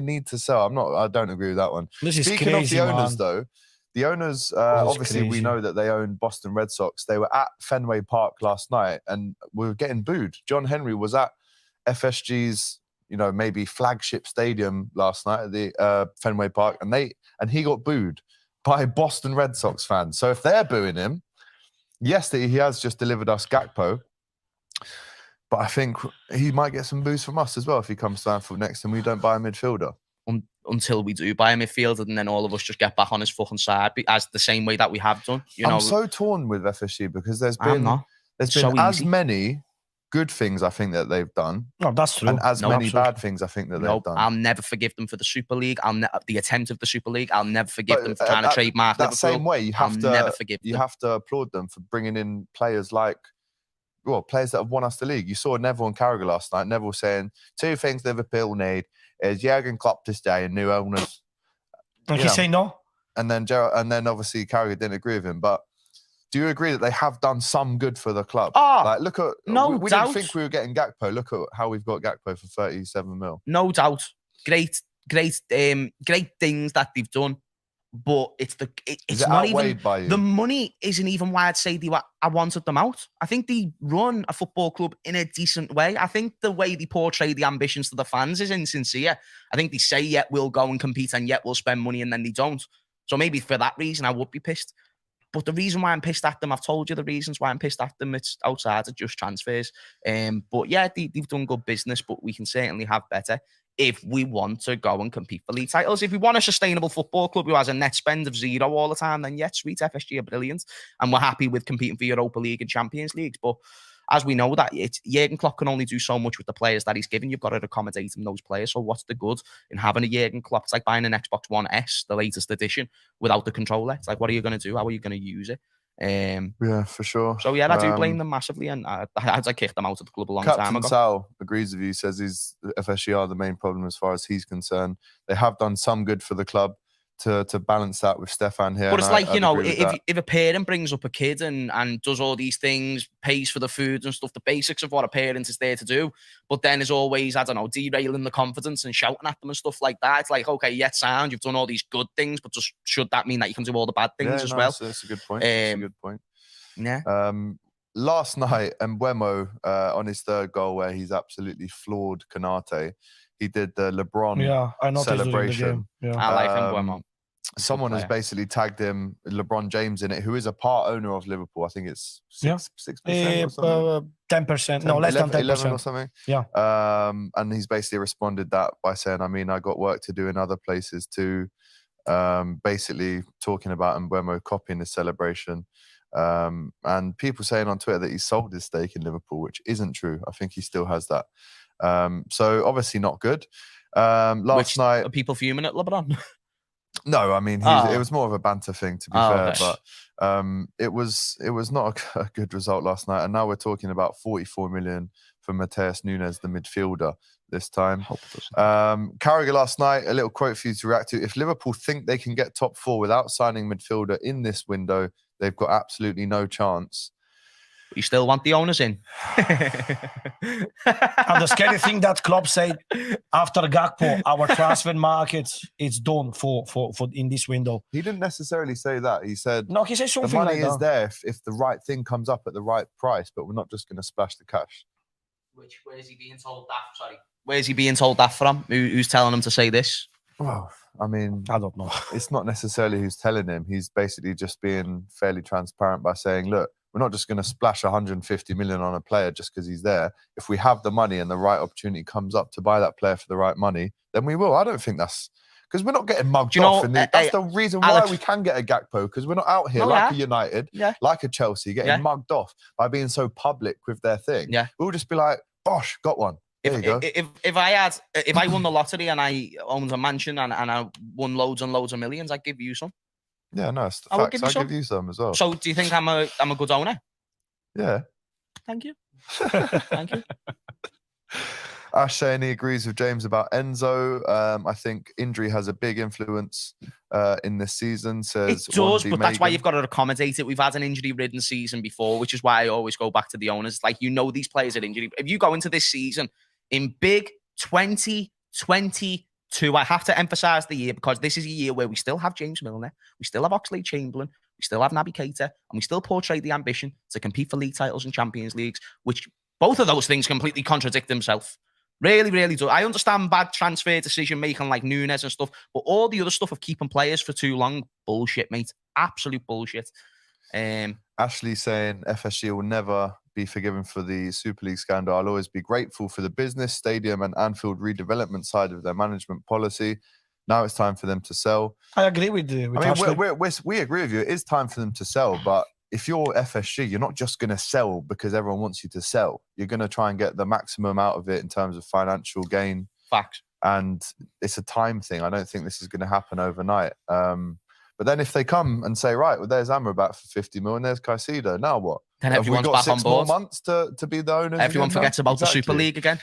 need to sell. I don't agree with that one. Speaking of the owners, though, the owners, obviously, we know that they own Boston Red Sox. They were at Fenway Park last night and we were getting booed. John Henry was at FSG's, maybe flagship stadium last night at the Fenway Park, and he got booed by Boston Red Sox fans. So if they're booing him, yes, he has just delivered us Gakpo, but I think he might get some boos from us as well if he comes to Anfield next and we don't buy a midfielder. Until we do buy a midfielder, and then all of us just get back on his fucking side, as the same way that we have done. I'm so torn with FSG because there's been as many good things I think that they've done. No, that's true. And as many bad things I think that they've done. I'll never forgive them for the Super League. the attempt of the Super League. I'll never forgive them for trying to trademark that Liverpool. Same way, you have to applaud them for bringing in players players that have won us the league. You saw Neville and Carragher last night. Neville saying 2 things Liverpool need is Jurgen Klopp to stay and new owners. And he say no. And then obviously Carragher didn't agree with him. But do you agree that they have done some good for the club? Look at we didn't think we were getting Gakpo. Look at how we've got Gakpo for 37 mil. No doubt, great things that they've done. But it's not even the money isn't even why I'd say I wanted them out. I think they run a football club in a decent way. I think the way they portray the ambitions to the fans is insincere. I think they say, yeah, we'll go and compete and yet we'll spend money and then they don't. So maybe for that reason, I would be pissed. But the reason why I'm pissed at them, I've told you the reasons why I'm pissed at them. It's outside of just transfers. But yeah, they've done good business, but we can certainly have better if we want to go and compete for league titles. If we want a sustainable football club who has a net spend of 0 all the time, then yeah, sweet, FSG are brilliant. And we're happy with competing for Europa League and Champions Leagues. But as we know that Jurgen Klopp can only do so much with the players that he's given. You've got to accommodate him, those players. So what's the good in having a Jurgen Klopp? It's like buying an Xbox One S, the latest edition, without the controller. It's like, what are you going to do? How are you going to use it? Yeah, for sure. So yeah, I do blame them massively, and I kicked them out of the club a long time ago. Captain Sal agrees with you. Says FSG are the main problem as far as he's concerned. They have done some good for the club to balance that with Stefan here. But it's like, if a parent brings up a kid and does all these things, pays for the food and stuff, the basics of what a parent is there to do, but then is always, derailing the confidence and shouting at them and stuff like that. It's like, okay, sound, you've done all these good things, but just should that mean that you can do all the bad things as well? That's a good point. That's a good point. Yeah. Last night, Mbeumo, on his third goal where he's absolutely floored Konate, he did the LeBron celebration. I like Mbeumo. Someone has basically tagged him, LeBron James, in it, who is a part owner of Liverpool. I think it's 6% or something. 10%. No, less than 10%. 11 or something. Yeah. And he's basically responded that by saying, I got work to do in other places too. Basically talking about Mbeumo copying the celebration. And people saying on Twitter that he sold his stake in Liverpool, which isn't true. I think he still has that. So obviously not good. Last night... Are people fuming at LeBron? No, it was more of a banter thing, to be fair. Okay. But it was not a good result last night. And now we're talking about 44 million for Mateus Nunes, the midfielder, this time. Carragher last night, a little quote for you to react to. If Liverpool think they can get top 4 without signing midfielder in this window, they've got absolutely no chance. You still want the owners in. And the scary thing that Klopp said after Gakpo, our transfer market is done for in this window. He didn't necessarily say that. He said he said something the money like is there if the right thing comes up at the right price, but we're not just going to splash the cash. Where is he being told that? Sorry. Where's he being told that from? Who's telling him to say this? Well, I don't know. It's not necessarily who's telling him. He's basically just being fairly transparent by saying, look, we're not just going to splash 150 million on a player just because he's there. If we have the money and the right opportunity comes up to buy that player for the right money, then we will. I don't think that's... Because we're not getting mugged off. That's the reason why we can get a Gakpo, because we're not out here a United, like a Chelsea, getting mugged off by being so public with their thing. Yeah. We'll just be like, bosh, got one. There you go. If I won the lottery and I owned a mansion and I won loads and loads of millions, I'd give you some. Yeah, no, it's the facts. I'll give you some as well. So do you think I'm a good owner? Yeah. Thank you. Thank you. Ash saying he agrees with James about Enzo. I think injury has a big influence in this season. Says it does, but that's why you've got to accommodate it. We've had an injury-ridden season before, which is why I always go back to the owners. Like, these players are injured. If you go into this season in big 2020 Two, I have to emphasise the year because this is a year where we still have James Milner, we still have Oxlade-Chamberlain, we still have Naby Keita, and we still portray the ambition to compete for league titles and Champions Leagues, which both of those things completely contradict themselves. Really, really do. I understand bad transfer decision-making like Nunes and stuff, but all the other stuff of keeping players for too long, bullshit, mate. Absolute bullshit. Ashley saying FSG will never be forgiven for the Super League scandal. I'll always be grateful for the business, stadium and Anfield redevelopment side of their management policy. Now it's time for them to sell. I agree with Ashley. We agree with you. It is time for them to sell, but if you're FSG, you're not just going to sell because everyone wants you to sell. You're going to try and get the maximum out of it in terms of financial gain. Facts. And it's a time thing. I don't think this is going to happen overnight. But then if they come and say, right, well, there's Amrabat for 50 million, there's Caicedo, now what? Then everyone's back on board. 6 more months to be the owners. Everyone forgets about the Super League again.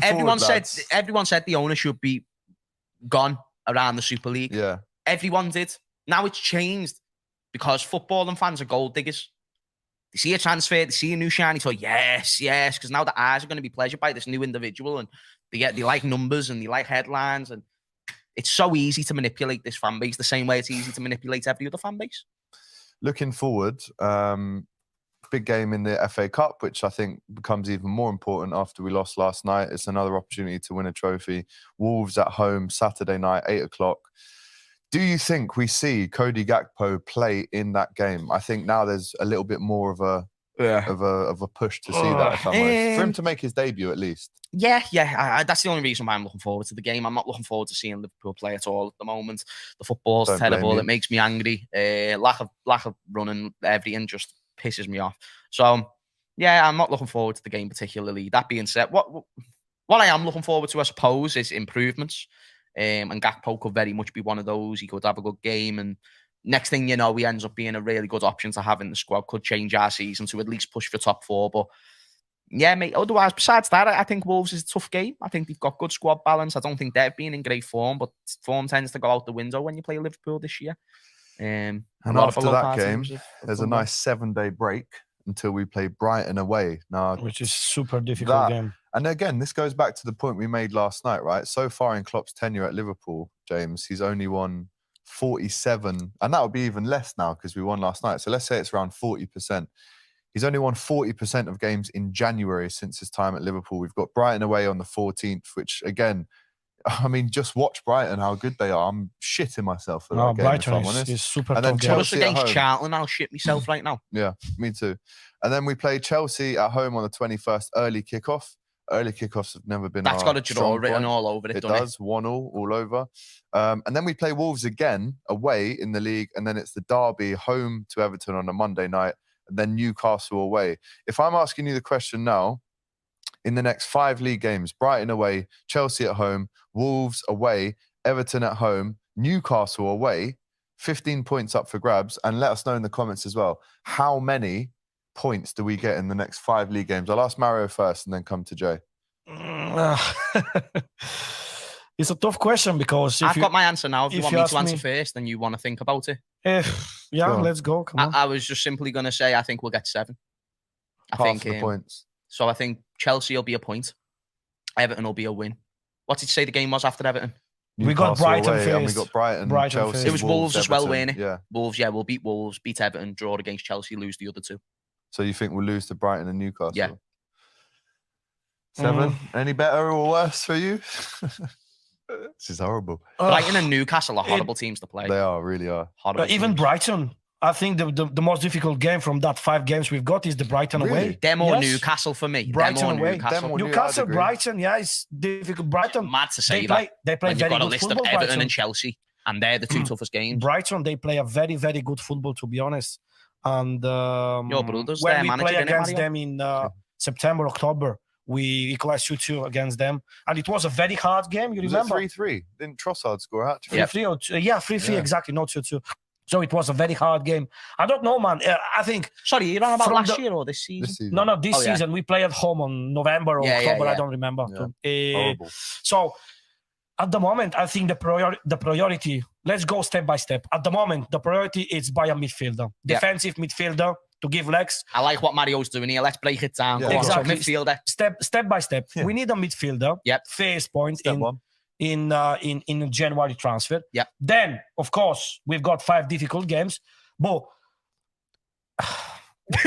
Everyone said the owner should be gone around the Super League. Yeah. Everyone did. Now it's changed. Because football and fans are gold diggers. They see a transfer, they see a new shiny toy. Yes, because now the eyes are going to be pleasured by this new individual, and they like numbers and they like headlines, and it's so easy to manipulate this fan base the same way it's easy to manipulate every other fan base. Looking forward, big game in the FA Cup, which I think becomes even more important after we lost last night. It's another opportunity to win a trophy. Wolves at home, Saturday night, 8 o'clock. Do you think we see Cody Gakpo play in that game? I think now there's a little bit more of a push to see that, if I'm honest. For him to make his debut at least. Yeah. That's the only reason why I'm looking forward to the game. I'm not looking forward to seeing Liverpool play at all at the moment. The football's terrible. It makes me angry. Lack of running, everything just pisses me off. So, yeah, I'm not looking forward to the game particularly. That being said, what I am looking forward to, I suppose, is improvements. And Gakpo could very much be one of those. He could have a good game, and next thing you know, he ends up being a really good option to have in the squad. Could change our season to at least push for top 4. But yeah, mate. Otherwise, besides that, I think Wolves is a tough game. I think they've got good squad balance. I don't think they've been in great form, but form tends to go out the window when you play Liverpool this year. And after that game, there's a nice 7-day break until we play Brighton away. Now, which is super difficult game. And again, this goes back to the point we made last night, right? So far in Klopp's tenure at Liverpool, James, he's only won 47, and that would be even less now because we won last night. So let's say it's around 40%. He's only won 40% of games in January since his time at Liverpool. We've got Brighton away on the 14th, which again, I mean, just watch Brighton, how good they are. I'm shitting myself for that game, Brighton if I'm honest. is super and then Chelsea against Charlton, I'll shit myself right now. Yeah, me too. And then we play Chelsea at home on the 21st, early kickoff. Early kickoffs have never been. That's got a draw written all over it. It does 1-1 all over. And then we play Wolves again away in the league, and then it's the derby home to Everton on a Monday night, and then Newcastle away. If I'm asking you the question now, in the next 5 league games, Brighton away, Chelsea at home, Wolves away, Everton at home, Newcastle away, 15 points up for grabs, and let us know in the comments as well, how many points do we get in the next 5 league games? I'll ask Mario first and then come to Jay. It's a tough question because I've got my answer now. If you want me to answer first, then you want to think about it. Let's go. Come on. I was just simply going to say I think we'll get 7. Half the points. So I think Chelsea will be a point. Everton will be a win. What did you say the game was after Everton? We got Brighton away, first. And we got Brighton Chelsea. First. It was Wolves as well, weren't it? Yeah. Wolves, we'll beat Wolves, beat Everton, draw against Chelsea, lose the other 2. So you think we'll lose to Brighton and Newcastle? Yeah. 7? Any better or worse for you? This is horrible. Brighton and Newcastle are horrible teams to play. They are, really are. Horrible even teams. Brighton, I think the most difficult game from that 5 games we've got is the Brighton away. Them or Newcastle for me. Brighton away. Newcastle, Brighton, it's difficult. Brighton. Mad to say they play when very you've got good a list of football, Everton Brighton. and Chelsea, and they're the 2 toughest games. Brighton, they play a very, very good football, to be honest. And your brothers, when we play against them in September, October, we equalized 2-2 against them, and it was a very hard game. You remember? 3-3. Didn't Trossard score hat? 3-3. 3-3 exactly, not 2-2. So it was a very hard game. I don't know, man. I think. Sorry, you're on about last year or this season? No, this season. We play at home on November or October. I don't remember. Horrible. So at the moment, I think the priority. Let's go step by step. At the moment, the priority is by a midfielder, defensive midfielder to give legs. I like what Mario's doing here. Let's break it down. Exactly. So midfielder. Step by step. We need a midfielder. Yep. First point. Step 1. in January transfer. Yeah. Then, of course, we've got 5 difficult games, but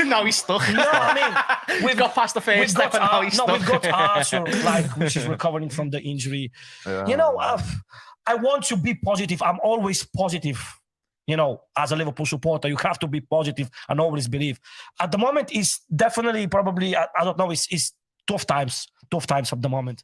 now he's stuck. No, I mean, we've got past the first step, and now he's stuck. We've got Arthur, which is recovering from the injury. Yeah. You know, I want to be positive. I'm always positive. You know, as a Liverpool supporter, you have to be positive and always believe. At the moment, it's definitely probably, I don't know, it's tough times at the moment.